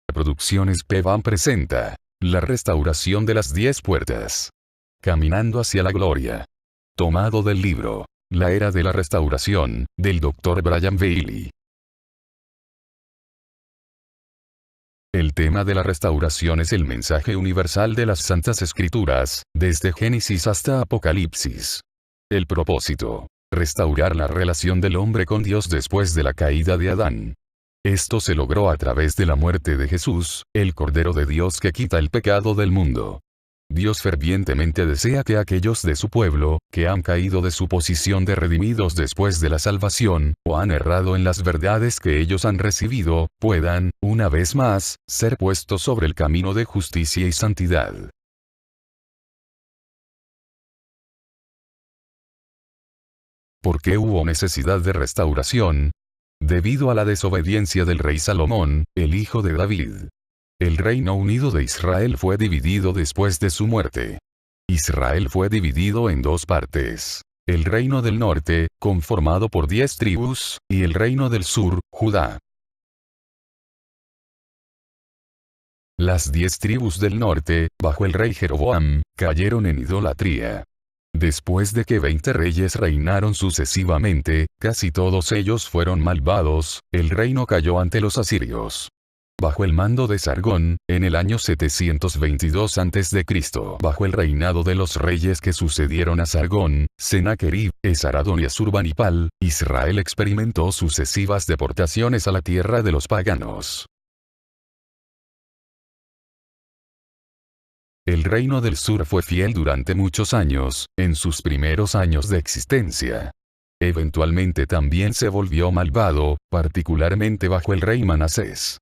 Producciones Pevan presenta la restauración de las 10 puertas. Caminando hacia la gloria. Tomado del libro La Era de la Restauración, del Dr. Brian Bailey. El tema de la restauración es el mensaje universal de las Santas Escrituras, desde Génesis hasta Apocalipsis. El propósito: restaurar la relación del hombre con Dios después de la caída de Adán. Esto se logró a través de la muerte de Jesús, el Cordero de Dios que quita el pecado del mundo. Dios fervientemente desea que aquellos de su pueblo, que han caído de su posición de redimidos después de la salvación, o han errado en las verdades que ellos han recibido, puedan, una vez más, ser puestos sobre el camino de justicia y santidad. ¿Por qué hubo necesidad de restauración? Debido a la desobediencia del rey Salomón, el hijo de David. El Reino Unido de Israel fue dividido después de su muerte. Israel fue dividido en dos partes: el Reino del Norte, conformado por 10 tribus, y el Reino del Sur, Judá. Las 10 tribus del norte, bajo el rey Jeroboam, cayeron en idolatría. Después de que 20 reyes reinaron sucesivamente, casi todos ellos fueron malvados, el reino cayó ante los asirios. Bajo el mando de Sargón, en el año 722 a.C., bajo el reinado de los reyes que sucedieron a Sargón, Sennacherib, Esaradón y Asurbanipal, Israel experimentó sucesivas deportaciones a la tierra de los paganos. El reino del sur fue fiel durante muchos años, en sus primeros años de existencia. Eventualmente también se volvió malvado, particularmente bajo el rey Manasés.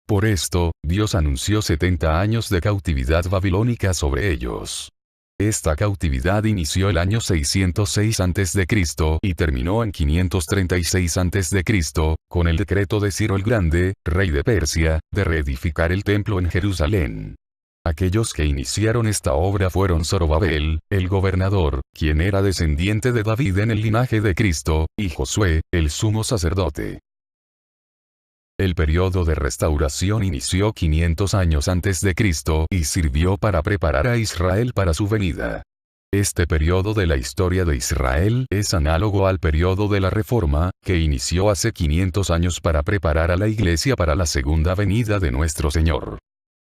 Por esto, Dios anunció 70 años de cautividad babilónica sobre ellos. Esta cautividad inició el año 606 a.C. y terminó en 536 a.C., con el decreto de Ciro el Grande, rey de Persia, de reedificar el templo en Jerusalén. Aquellos que iniciaron esta obra fueron Zorobabel, el gobernador, quien era descendiente de David en el linaje de Cristo, y Josué, el sumo sacerdote. El periodo de restauración inició 500 años antes de Cristo y sirvió para preparar a Israel para su venida. Este periodo de la historia de Israel es análogo al periodo de la Reforma, que inició hace 500 años para preparar a la Iglesia para la segunda venida de nuestro Señor.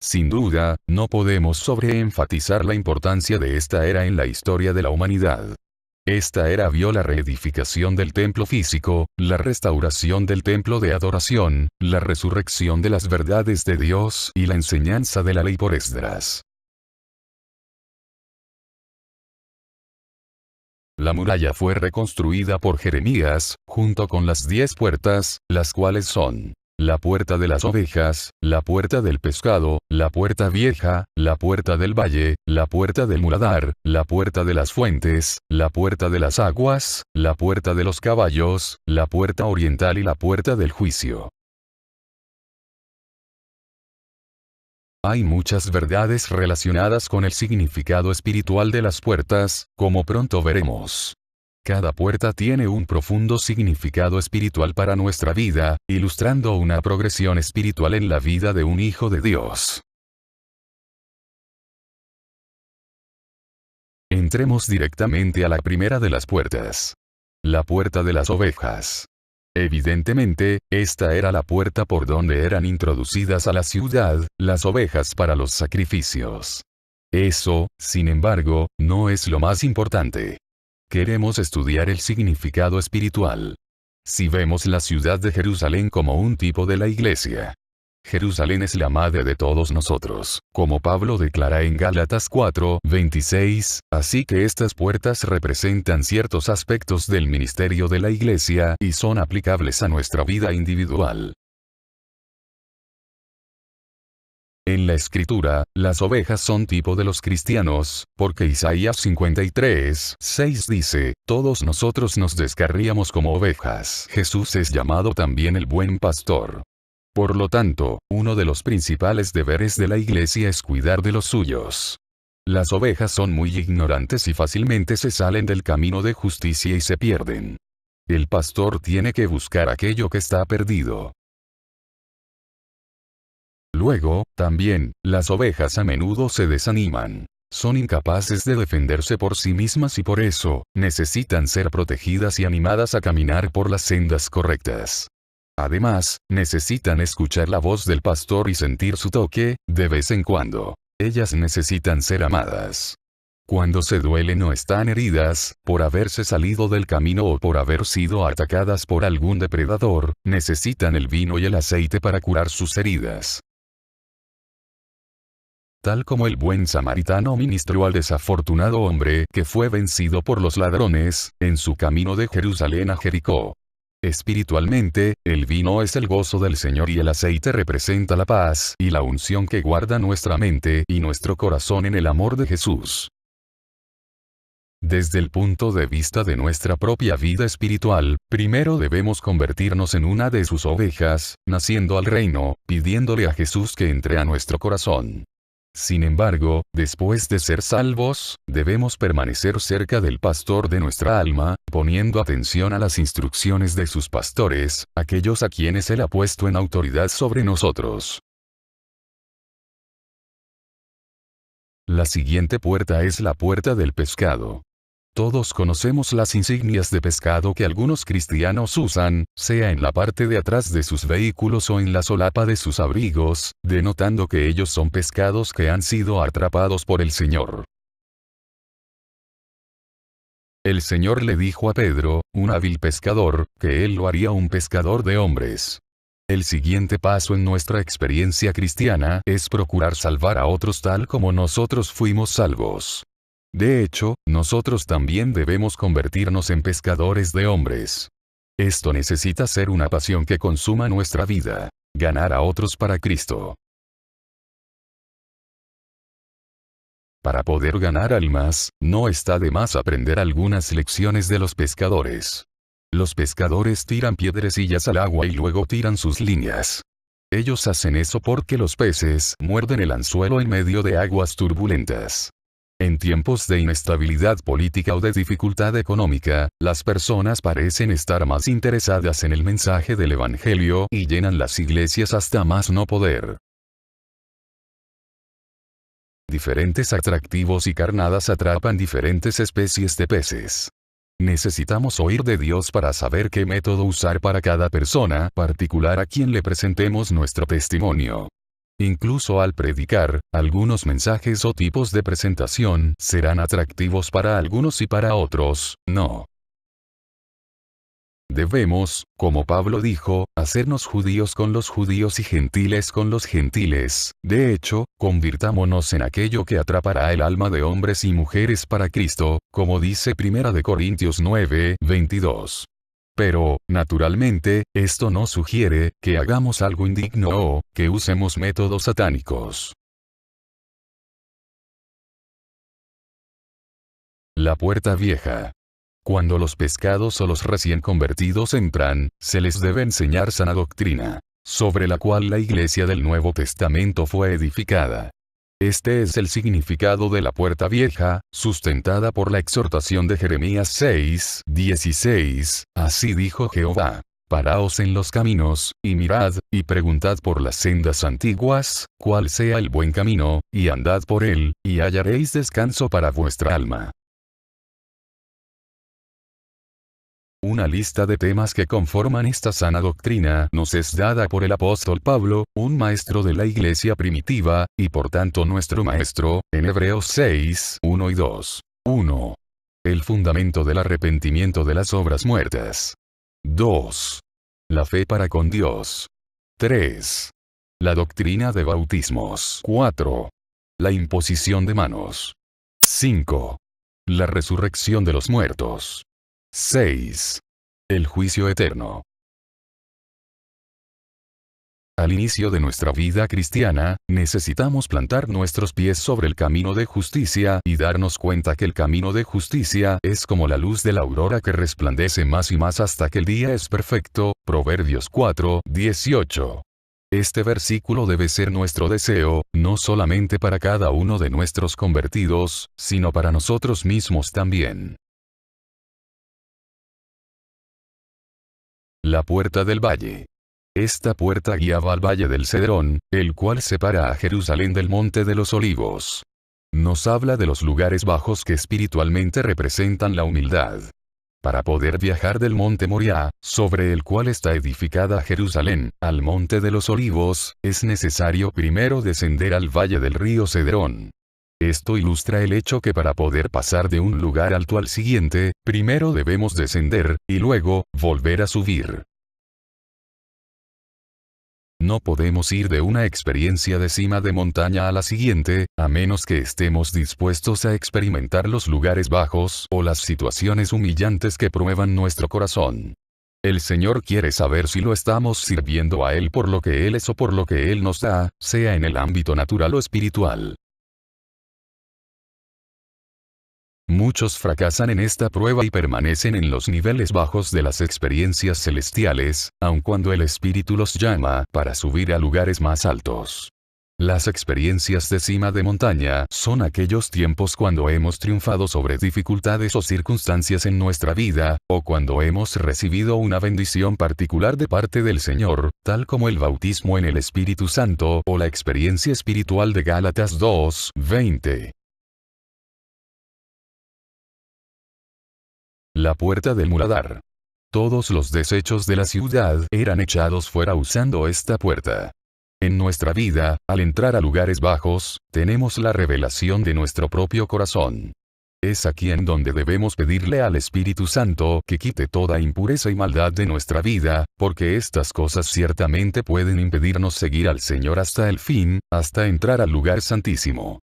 Sin duda, no podemos sobreenfatizar la importancia de esta era en la historia de la humanidad. Esta era vio la reedificación del templo físico, la restauración del templo de adoración, la resurrección de las verdades de Dios y la enseñanza de la ley por Esdras. La muralla fue reconstruida por Jeremías, junto con las 10 puertas, las cuales son: la puerta de las ovejas, la puerta del pescado, la puerta vieja, la puerta del valle, la puerta del muladar, la puerta de las fuentes, la puerta de las aguas, la puerta de los caballos, la puerta oriental y la puerta del juicio. Hay muchas verdades relacionadas con el significado espiritual de las puertas, como pronto veremos. Cada puerta tiene un profundo significado espiritual para nuestra vida, ilustrando una progresión espiritual en la vida de un hijo de Dios. Entremos directamente a la primera de las puertas. La puerta de las ovejas. Evidentemente, esta era la puerta por donde eran introducidas a la ciudad las ovejas para los sacrificios. Eso, sin embargo, no es lo más importante. Queremos estudiar el significado espiritual. Si vemos la ciudad de Jerusalén como un tipo de la iglesia, Jerusalén es la madre de todos nosotros, como Pablo declara en Gálatas 4:26, así que estas puertas representan ciertos aspectos del ministerio de la iglesia y son aplicables a nuestra vida individual. En la escritura, las ovejas son tipo de los cristianos, porque Isaías 53:6 dice: todos nosotros nos descarríamos como ovejas. Jesús es llamado también el buen pastor. Por lo tanto, uno de los principales deberes de la iglesia es cuidar de los suyos. Las ovejas son muy ignorantes y fácilmente se salen del camino de justicia y se pierden. El pastor tiene que buscar aquello que está perdido. Luego, también, las ovejas a menudo se desaniman. Son incapaces de defenderse por sí mismas y por eso, necesitan ser protegidas y animadas a caminar por las sendas correctas. Además, necesitan escuchar la voz del pastor y sentir su toque, de vez en cuando. Ellas necesitan ser amadas. Cuando se duelen o están heridas, por haberse salido del camino o por haber sido atacadas por algún depredador, necesitan el vino y el aceite para curar sus heridas. Tal como el buen samaritano ministró al desafortunado hombre que fue vencido por los ladrones, en su camino de Jerusalén a Jericó. Espiritualmente, el vino es el gozo del Señor y el aceite representa la paz y la unción que guarda nuestra mente y nuestro corazón en el amor de Jesús. Desde el punto de vista de nuestra propia vida espiritual, primero debemos convertirnos en una de sus ovejas, naciendo al reino, pidiéndole a Jesús que entre a nuestro corazón. Sin embargo, después de ser salvos, debemos permanecer cerca del pastor de nuestra alma, poniendo atención a las instrucciones de sus pastores, aquellos a quienes Él ha puesto en autoridad sobre nosotros. La siguiente puerta es la puerta del pescado. Todos conocemos las insignias de pescado que algunos cristianos usan, sea en la parte de atrás de sus vehículos o en la solapa de sus abrigos, denotando que ellos son pescados que han sido atrapados por el Señor. El Señor le dijo a Pedro, un hábil pescador, que él lo haría un pescador de hombres. El siguiente paso en nuestra experiencia cristiana es procurar salvar a otros tal como nosotros fuimos salvos. De hecho, nosotros también debemos convertirnos en pescadores de hombres. Esto necesita ser una pasión que consuma nuestra vida. Ganar a otros para Cristo. Para poder ganar almas, no está de más aprender algunas lecciones de los pescadores. Los pescadores tiran piedrecillas al agua y luego tiran sus líneas. Ellos hacen eso porque los peces muerden el anzuelo en medio de aguas turbulentas. En tiempos de inestabilidad política o de dificultad económica, las personas parecen estar más interesadas en el mensaje del Evangelio y llenan las iglesias hasta más no poder. Diferentes atractivos y carnadas atrapan diferentes especies de peces. Necesitamos oír de Dios para saber qué método usar para cada persona particular a quien le presentemos nuestro testimonio. Incluso al predicar, algunos mensajes o tipos de presentación serán atractivos para algunos y para otros, no. Debemos, como Pablo dijo, hacernos judíos con los judíos y gentiles con los gentiles. De hecho, convirtámonos en aquello que atrapará el alma de hombres y mujeres para Cristo, como dice 1 Corintios 9:22. Pero, naturalmente, esto no sugiere que hagamos algo indigno o que usemos métodos satánicos. La puerta vieja. Cuando los pescados o los recién convertidos entran, se les debe enseñar sana doctrina, sobre la cual la iglesia del Nuevo Testamento fue edificada. Este es el significado de la puerta vieja, sustentada por la exhortación de Jeremías 6:16, así dijo Jehová. Paraos en los caminos, y mirad, y preguntad por las sendas antiguas, cuál sea el buen camino, y andad por él, y hallaréis descanso para vuestra alma. Una lista de temas que conforman esta sana doctrina nos es dada por el apóstol Pablo, un maestro de la iglesia primitiva, y por tanto nuestro maestro, en Hebreos 6:1 y 2. 1. El fundamento del arrepentimiento de las obras muertas. 2. La fe para con Dios. 3. La doctrina de bautismos. 4. La imposición de manos. 5. La resurrección de los muertos. 6. El juicio eterno. Al inicio de nuestra vida cristiana, necesitamos plantar nuestros pies sobre el camino de justicia y darnos cuenta que el camino de justicia es como la luz de la aurora que resplandece más y más hasta que el día es perfecto. Proverbios 4:18. Este versículo debe ser nuestro deseo, no solamente para cada uno de nuestros convertidos, sino para nosotros mismos también. La puerta del valle. Esta puerta guiaba al Valle del Cedrón, el cual separa a Jerusalén del Monte de los Olivos. Nos habla de los lugares bajos que espiritualmente representan la humildad. Para poder viajar del monte Moriah, sobre el cual está edificada Jerusalén, al monte de los Olivos, es necesario primero descender al valle del río Cedrón. Esto ilustra el hecho que para poder pasar de un lugar alto al siguiente, primero debemos descender, y luego, volver a subir. No podemos ir de una experiencia de cima de montaña a la siguiente, a menos que estemos dispuestos a experimentar los lugares bajos o las situaciones humillantes que prueban nuestro corazón. El Señor quiere saber si lo estamos sirviendo a Él por lo que Él es o por lo que Él nos da, sea en el ámbito natural o espiritual. Muchos fracasan en esta prueba y permanecen en los niveles bajos de las experiencias celestiales, aun cuando el Espíritu los llama para subir a lugares más altos. Las experiencias de cima de montaña son aquellos tiempos cuando hemos triunfado sobre dificultades o circunstancias en nuestra vida, o cuando hemos recibido una bendición particular de parte del Señor, tal como el bautismo en el Espíritu Santo o la experiencia espiritual de Gálatas 2:20. La puerta del muladar. Todos los desechos de la ciudad eran echados fuera usando esta puerta. En nuestra vida, al entrar a lugares bajos, tenemos la revelación de nuestro propio corazón. Es aquí en donde debemos pedirle al Espíritu Santo que quite toda impureza y maldad de nuestra vida, porque estas cosas ciertamente pueden impedirnos seguir al Señor hasta el fin, hasta entrar al lugar santísimo.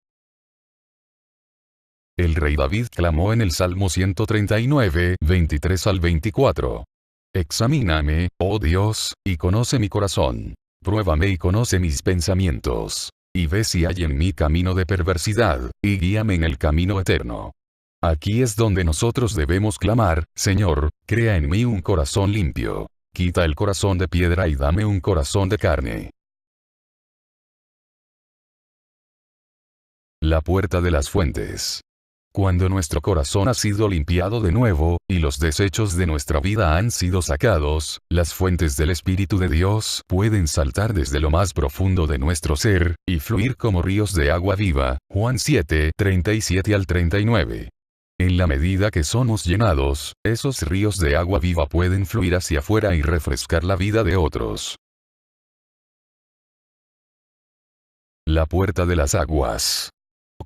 El rey David clamó en el Salmo 139, 23 al 24. Examíname, oh Dios, y conoce mi corazón. Pruébame y conoce mis pensamientos. Y ve si hay en mí camino de perversidad, y guíame en el camino eterno. Aquí es donde nosotros debemos clamar, Señor, crea en mí un corazón limpio. Quita el corazón de piedra y dame un corazón de carne. La puerta de las fuentes. Cuando nuestro corazón ha sido limpiado de nuevo, y los desechos de nuestra vida han sido sacados, las fuentes del Espíritu de Dios pueden saltar desde lo más profundo de nuestro ser, y fluir como ríos de agua viva. Juan 7, 37 al 39. En la medida que somos llenados, esos ríos de agua viva pueden fluir hacia afuera y refrescar la vida de otros. La puerta de las aguas.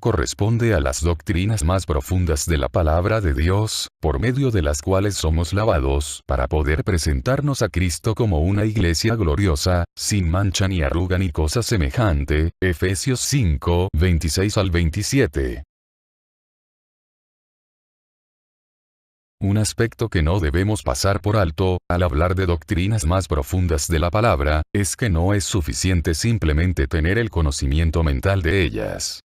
Corresponde a las doctrinas más profundas de la palabra de Dios, por medio de las cuales somos lavados, para poder presentarnos a Cristo como una iglesia gloriosa, sin mancha ni arruga ni cosa semejante. Efesios 5, 26 al 27. Un aspecto que no debemos pasar por alto, al hablar de doctrinas más profundas de la palabra, es que no es suficiente simplemente tener el conocimiento mental de ellas.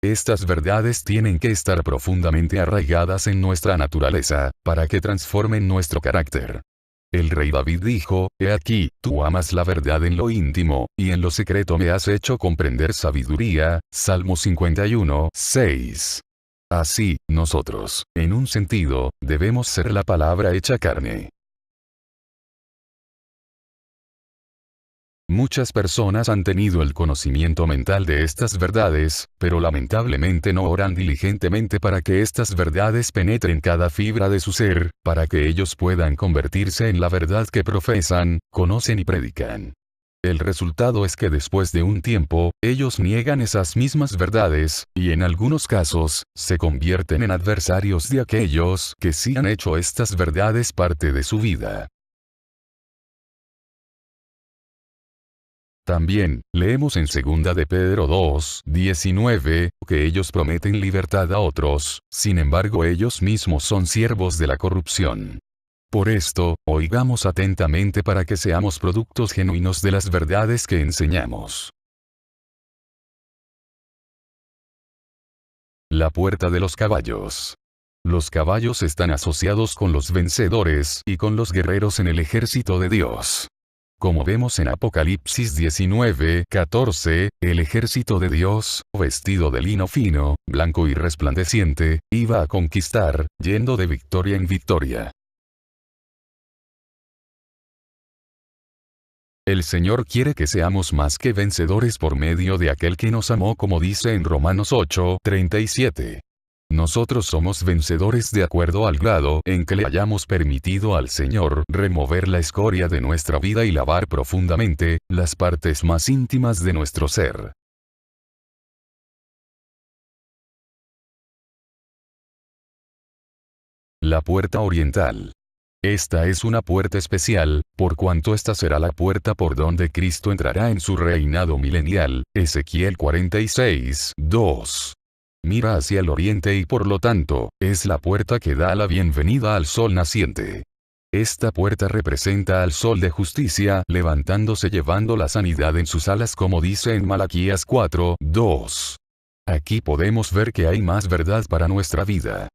Estas verdades tienen que estar profundamente arraigadas en nuestra naturaleza, para que transformen nuestro carácter. El rey David dijo, He aquí, tú amas la verdad en lo íntimo, y en lo secreto me has hecho comprender sabiduría. Salmo 51, 6. Así, nosotros, en un sentido, debemos ser la palabra hecha carne. Muchas personas han tenido el conocimiento mental de estas verdades, pero lamentablemente no oran diligentemente para que estas verdades penetren cada fibra de su ser, para que ellos puedan convertirse en la verdad que profesan, conocen y predican. El resultado es que después de un tiempo, ellos niegan esas mismas verdades, y en algunos casos, se convierten en adversarios de aquellos que sí han hecho estas verdades parte de su vida. También, leemos en 2 de Pedro 2, 19, que ellos prometen libertad a otros, sin embargo ellos mismos son siervos de la corrupción. Por esto, oigamos atentamente para que seamos productos genuinos de las verdades que enseñamos. La puerta de los caballos. Los caballos están asociados con los vencedores y con los guerreros en el ejército de Dios. Como vemos en Apocalipsis 19, 14, el ejército de Dios, vestido de lino fino, blanco y resplandeciente, iba a conquistar, yendo de victoria en victoria. El Señor quiere que seamos más que vencedores por medio de aquel que nos amó, como dice en Romanos 8:37. Nosotros somos vencedores de acuerdo al grado en que le hayamos permitido al Señor remover la escoria de nuestra vida y lavar profundamente las partes más íntimas de nuestro ser. La puerta oriental. Esta es una puerta especial, por cuanto esta será la puerta por donde Cristo entrará en su reinado milenial. Ezequiel 46:2. Mira hacia el oriente y por lo tanto, es la puerta que da la bienvenida al sol naciente. Esta puerta representa al sol de justicia levantándose llevando la sanidad en sus alas, como dice en Malaquías 4:2. Aquí podemos ver que hay más verdad para nuestra vida.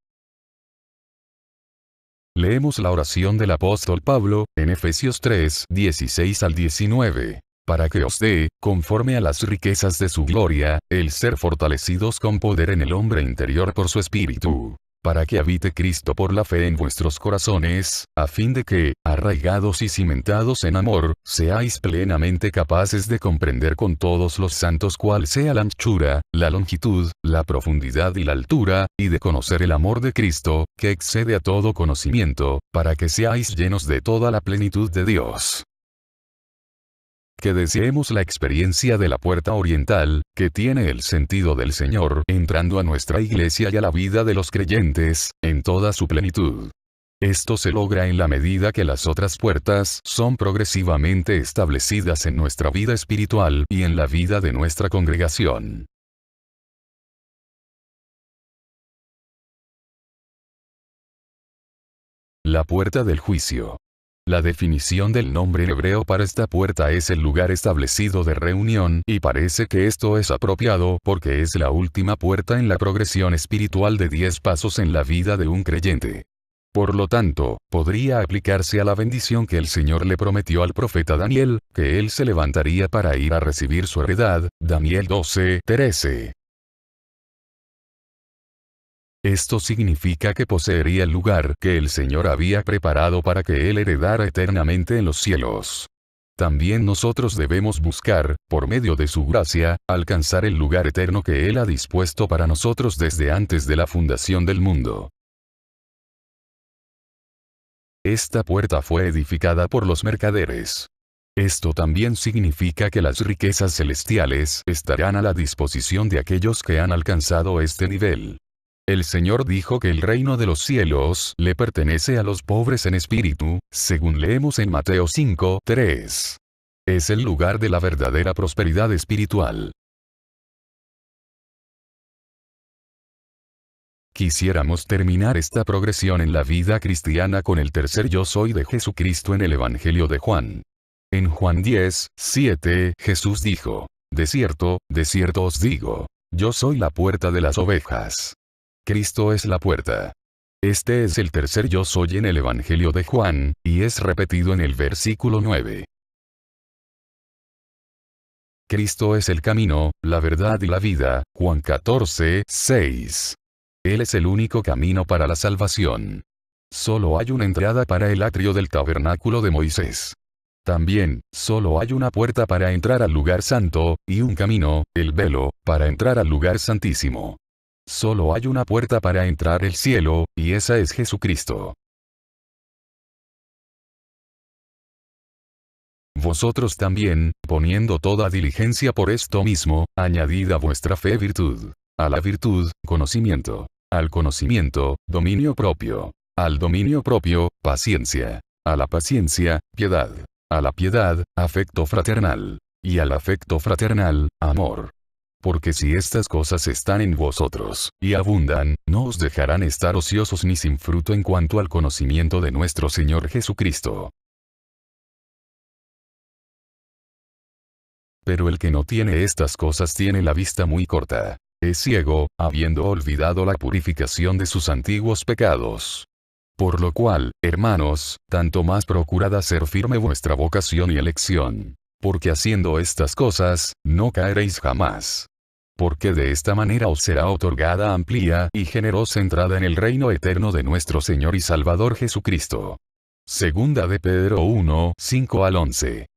Leemos la oración del apóstol Pablo, en Efesios 3:16 al 19. Para que os dé, conforme a las riquezas de su gloria, el ser fortalecidos con poder en el hombre interior por su espíritu. Para que habite Cristo por la fe en vuestros corazones, a fin de que, arraigados y cimentados en amor, seáis plenamente capaces de comprender con todos los santos cuál sea la anchura, la longitud, la profundidad y la altura, y de conocer el amor de Cristo, que excede a todo conocimiento, para que seáis llenos de toda la plenitud de Dios. Que deseemos la experiencia de la puerta oriental, que tiene el sentido del Señor entrando a nuestra iglesia y a la vida de los creyentes, en toda su plenitud. Esto se logra en la medida que las otras puertas son progresivamente establecidas en nuestra vida espiritual y en la vida de nuestra congregación. La puerta del juicio. La definición del nombre hebreo para esta puerta es el lugar establecido de reunión, y parece que esto es apropiado porque es la última puerta en la progresión espiritual de 10 pasos en la vida de un creyente. Por lo tanto, podría aplicarse a la bendición que el Señor le prometió al profeta Daniel, que él se levantaría para ir a recibir su heredad, Daniel 12:13. Esto significa que poseería el lugar que el Señor había preparado para que él heredara eternamente en los cielos. También nosotros debemos buscar, por medio de su gracia, alcanzar el lugar eterno que Él ha dispuesto para nosotros desde antes de la fundación del mundo. Esta puerta fue edificada por los mercaderes. Esto también significa que las riquezas celestiales estarán a la disposición de aquellos que han alcanzado este nivel. El Señor dijo que el reino de los cielos le pertenece a los pobres en espíritu, según leemos en Mateo 5:3. Es el lugar de la verdadera prosperidad espiritual. Quisiéramos terminar esta progresión en la vida cristiana con el tercer yo soy de Jesucristo en el Evangelio de Juan. En Juan 10:7, Jesús dijo: de cierto os digo, yo soy la puerta de las ovejas. Cristo es la puerta. Este es el tercer yo soy en el Evangelio de Juan, y es repetido en el versículo 9. Cristo es el camino, la verdad y la vida, Juan 14:6. Él es el único camino para la salvación. Solo hay una entrada para el atrio del tabernáculo de Moisés. También, solo hay una puerta para entrar al lugar santo, y un camino, el velo, para entrar al lugar santísimo. Solo hay una puerta para entrar al cielo, y esa es Jesucristo. Vosotros también, poniendo toda diligencia por esto mismo, añadid a vuestra fe virtud. A la virtud, conocimiento. Al conocimiento, dominio propio. Al dominio propio, paciencia. A la paciencia, piedad. A la piedad, afecto fraternal. Y al afecto fraternal, amor. Porque si estas cosas están en vosotros, y abundan, no os dejarán estar ociosos ni sin fruto en cuanto al conocimiento de nuestro Señor Jesucristo. Pero el que no tiene estas cosas tiene la vista muy corta. Es ciego, habiendo olvidado la purificación de sus antiguos pecados. Por lo cual, hermanos, tanto más procurad hacer firme vuestra vocación y elección. Porque haciendo estas cosas, no caeréis jamás. Porque de esta manera os será otorgada amplia y generosa entrada en el reino eterno de nuestro Señor y Salvador Jesucristo. Segunda de Pedro 1:5 al 11.